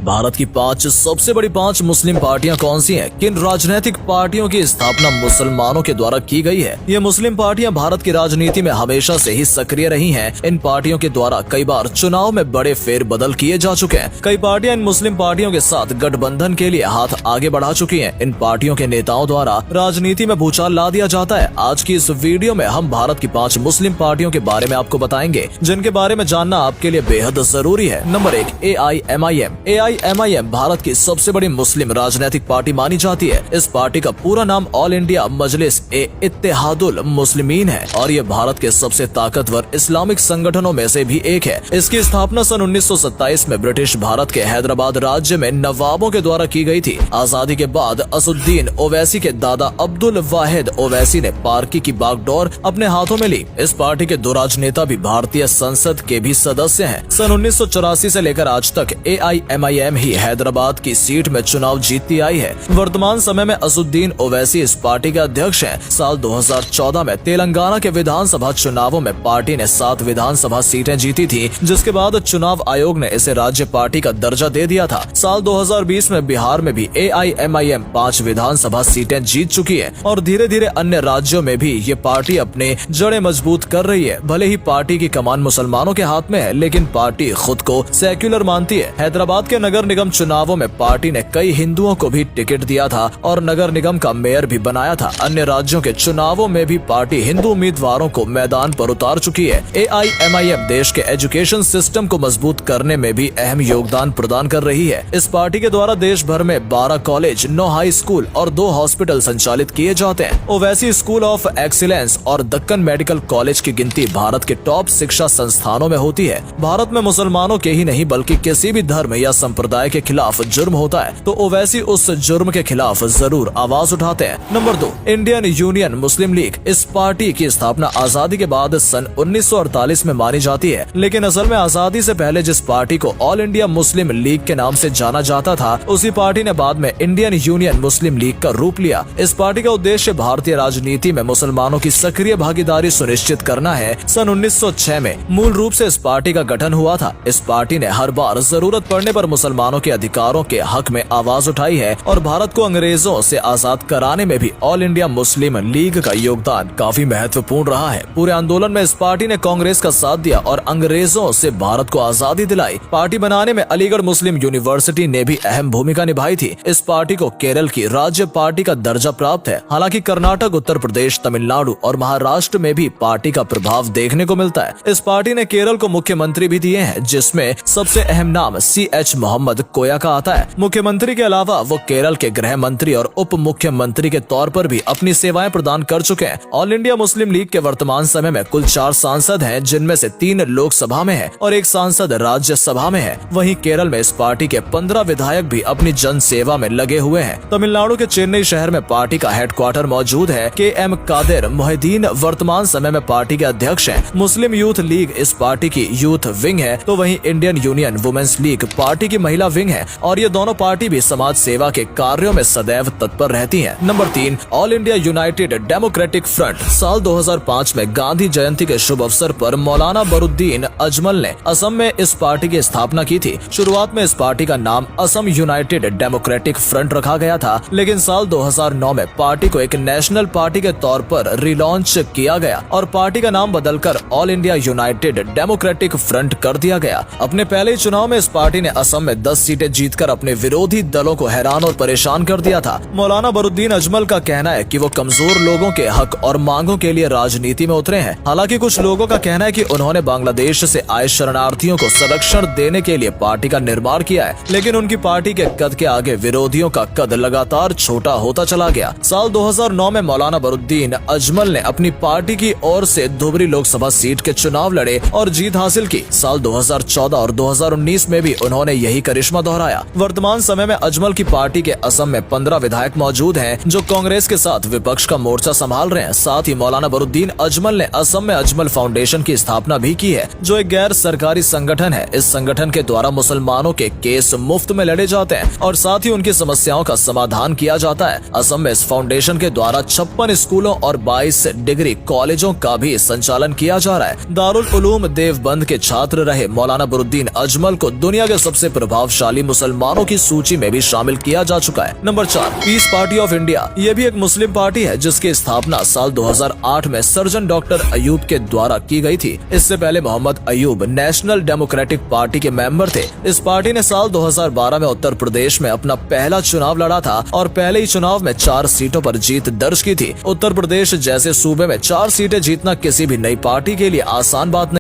भारत की 5 सबसे बड़ी 5 मुस्लिम पार्टियां कौन सी हैं? किन राजनीतिक पार्टियों की स्थापना मुसलमानों के द्वारा की गई है? ये मुस्लिम पार्टियां भारत की राजनीति में हमेशा से ही सक्रिय रही हैं। इन पार्टियों के द्वारा कई बार चुनाव में बड़े फेरबदल किए जा चुके हैं। कई पार्टियां इन मुस्लिम पार्टियों के साथ गठबंधन के लिए हाथ आगे बढ़ा चुकी हैं। इन पार्टियों के नेताओं द्वारा राजनीति में भूचाल ला दिया जाता है। आज की इस वीडियो में हम भारत की 5 मुस्लिम पार्टियों के बारे में आपको बताएंगे, जिनके बारे में जानना आपके लिए बेहद जरूरी है। Number 1, AIMIM। AIMIM भारत की सबसे बड़ी मुस्लिम राजनीतिक पार्टी मानी जाती है। इस पार्टी का पूरा नाम ऑल इंडिया मजलिस ए इत्तेहादुल मुस्लिमीन है और ये भारत के सबसे ताकतवर इस्लामिक संगठनों में से भी एक है। इसकी स्थापना सन 1927 में ब्रिटिश भारत के हैदराबाद राज्य में नवाबों के द्वारा की गई थी। आजादी के बाद असुद्दीन ओवैसी के दादा अब्दुल वाहिद ओवैसी ने पार्टी की बागडोर अपने हाथों में ली। इस पार्टी के 2 राजनेता भी भारतीय संसद के भी सदस्य हैं। सन 1984 से लेकर आज तक AIMIM ही हैदराबाद की सीट में चुनाव जीतती आई है। वर्तमान समय में असुद्दीन ओवैसी इस पार्टी के अध्यक्ष हैं। साल 2014 में तेलंगाना के विधानसभा चुनावों में पार्टी ने 7 विधानसभा सीटें जीती थी, जिसके बाद चुनाव आयोग ने इसे राज्य पार्टी का दर्जा दे दिया था। साल 2020 में बिहार में भी AIMIM 5 विधानसभा सीटें जीत चुकी है और धीरे धीरे अन्य राज्यों में भी ये पार्टी अपने जड़ें मजबूत कर रही है। भले ही पार्टी की कमान मुसलमानों के हाथ में है, लेकिन पार्टी खुद को सेक्युलर मानती है। हैदराबाद के नगर निगम चुनावों में पार्टी ने कई हिंदुओं को भी टिकट दिया था और नगर निगम का मेयर भी बनाया था। अन्य राज्यों के चुनावों में भी पार्टी हिंदू उम्मीदवारों को मैदान पर उतार चुकी है। AIMIM देश के एजुकेशन सिस्टम को मजबूत करने में भी अहम योगदान प्रदान कर रही है। इस पार्टी के द्वारा देश भर में 12 कॉलेज, 9 हाई स्कूल और 2 हॉस्पिटल संचालित किए जाते हैं। ओवैसी स्कूल ऑफ एक्सीलेंस और दक्कन मेडिकल कॉलेज की गिनती भारत के टॉप शिक्षा संस्थानों में होती है। भारत में मुसलमानों के ही नहीं बल्कि किसी भी धर्म या संप्रदाय के खिलाफ जुर्म होता है तो ओवैसी उस जुर्म के खिलाफ जरूर आवाज उठाते हैं। नंबर 2, इंडियन यूनियन मुस्लिम लीग। इस पार्टी की स्थापना आजादी के बाद सन 1948 में मानी जाती है, लेकिन असल में आजादी से पहले जिस पार्टी को ऑल इंडिया मुस्लिम लीग के नाम से जाना जाता था, उसी पार्टी ने बाद में इंडियन यूनियन मुस्लिम लीग का रूप लिया। इस पार्टी का उद्देश्य भारतीय राजनीति में मुसलमानों की सक्रिय भागीदारी सुनिश्चित करना है। सन 1906 में मूल रूप से इस पार्टी का गठन हुआ था। इस पार्टी ने हर बार जरूरत पड़ने पर मुसलमानों के अधिकारों के हक में आवाज उठाई है और भारत को अंग्रेजों से आजाद कराने में भी ऑल इंडिया मुस्लिम लीग का योगदान काफी महत्वपूर्ण रहा है। पूरे आंदोलन में इस पार्टी ने कांग्रेस का साथ दिया और अंग्रेजों से भारत को आजादी दिलाई। पार्टी बनाने में अलीगढ़ मुस्लिम यूनिवर्सिटी ने भी अहम भूमिका निभाई थी। इस पार्टी को केरल की राज्य पार्टी का दर्जा प्राप्त है। हालांकि कर्नाटक, उत्तर प्रदेश, तमिलनाडु और महाराष्ट्र में भी पार्टी का प्रभाव देखने को मिलता है। इस पार्टी ने केरल को मुख्यमंत्री भी दिए हैं, जिसमें सबसे अहम नाम CH मोहम्मद कोया का आता है। मुख्यमंत्री के अलावा वो केरल के गृह मंत्री और उप मुख्यमंत्री के तौर पर भी अपनी सेवाएं प्रदान कर चुके हैं। ऑल इंडिया मुस्लिम लीग के वर्तमान समय में कुल 4 सांसद हैं, जिनमें से 3 लोकसभा में है और 1 सांसद राज्यसभा में है। वहीं केरल में इस पार्टी के 15 विधायक भी अपनी जन सेवा में लगे हुए हैं। तमिलनाडु के चेन्नई शहर में पार्टी का हेडक्वार्टर मौजूद है। KM कादिर मोहिदीन वर्तमान समय में पार्टी के अध्यक्ष हैं। मुस्लिम यूथ लीग इस पार्टी की यूथ विंग है, तो वहीं Indian union women's league party की महिला विंग है और ये दोनों पार्टी भी समाज सेवा के कार्यों में सदैव तत्पर रहती हैं। Number 3, all India United democratic front. साल 2005 में गांधी जयंती के शुभ अवसर पर मौलाना बरुद्दीन अजमल ने असम में इस पार्टी की स्थापना की थी। शुरुआत में इस पार्टी का नाम असम यूनाइटेड डेमोक्रेटिक फ्रंट रखा गया था, लेकिन साल 2009 में पार्टी को एक नेशनल पार्टी के तौर पर रिलॉन्च किया गया और पार्टी का नाम बदलकर all India United democratic front कर दिया गया। अपने पहले चुनाव में इस पार्टी ने असम में 10 सीटें जीतकर अपने विरोधी दलों को हैरान और परेशान कर दिया था। मौलाना बरुद्दीन अजमल का कहना है कि वो कमजोर लोगों के हक और मांगों के लिए राजनीति में उतरे हैं। हालांकि कुछ लोगों का कहना है कि उन्होंने बांग्लादेश से आए शरणार्थियों को संरक्षण देने के लिए पार्टी का निर्माण किया है, लेकिन उनकी पार्टी के कद के आगे विरोधियों का कद लगातार छोटा होता चला गया। साल 2009 में मौलाना बरुद्दीन अजमल ने अपनी पार्टी की ओर से धुबरी लोकसभा सीट के चुनाव लड़े और जीत हासिल की। साल 2014 और 2019 में भी उन्होंने यही करिश्मा दोहराया। वर्तमान समय में अजमल की पार्टी के असम में 15 विधायक मौजूद हैं, जो कांग्रेस के साथ विपक्ष का मोर्चा संभाल रहे हैं। साथ ही मौलाना बरुद्दीन अजमल ने असम में अजमल फाउंडेशन की स्थापना भी की है, जो एक गैर सरकारी संगठन है। इस संगठन के द्वारा मुसलमानों के केस मुफ्त में लड़े जाते हैं और साथ ही उनकी समस्याओं का समाधान किया जाता है। असम में इस फाउंडेशन के द्वारा 56 स्कूलों और 22 डिग्री कॉलेजों का भी संचालन किया जा रहा है। दारुल उलूम देवबंद के छात्र रहे मौलाना बरुद्दीन अजमल को दुनिया के सबसे प्रभावी प्रभावशाली मुसलमानों की सूची में भी शामिल किया जा चुका है। Number 4, peace party of India. ये भी एक मुस्लिम पार्टी है जिसकी स्थापना साल 2008 में सर्जन डॉक्टर अयूब के द्वारा की गई थी। इससे पहले Mohammed Ayub national democratic party के मेंबर थे। इस पार्टी ने साल 2012 में उत्तर प्रदेश में अपना पहला चुनाव लड़ा था और पहले ही चुनाव में 4 सीटों पर जीत दर्ज की थी। उत्तर प्रदेश जैसे सूबे में 4 सीटें जीतना किसी भी नई पार्टी के लिए आसान बात नहीं।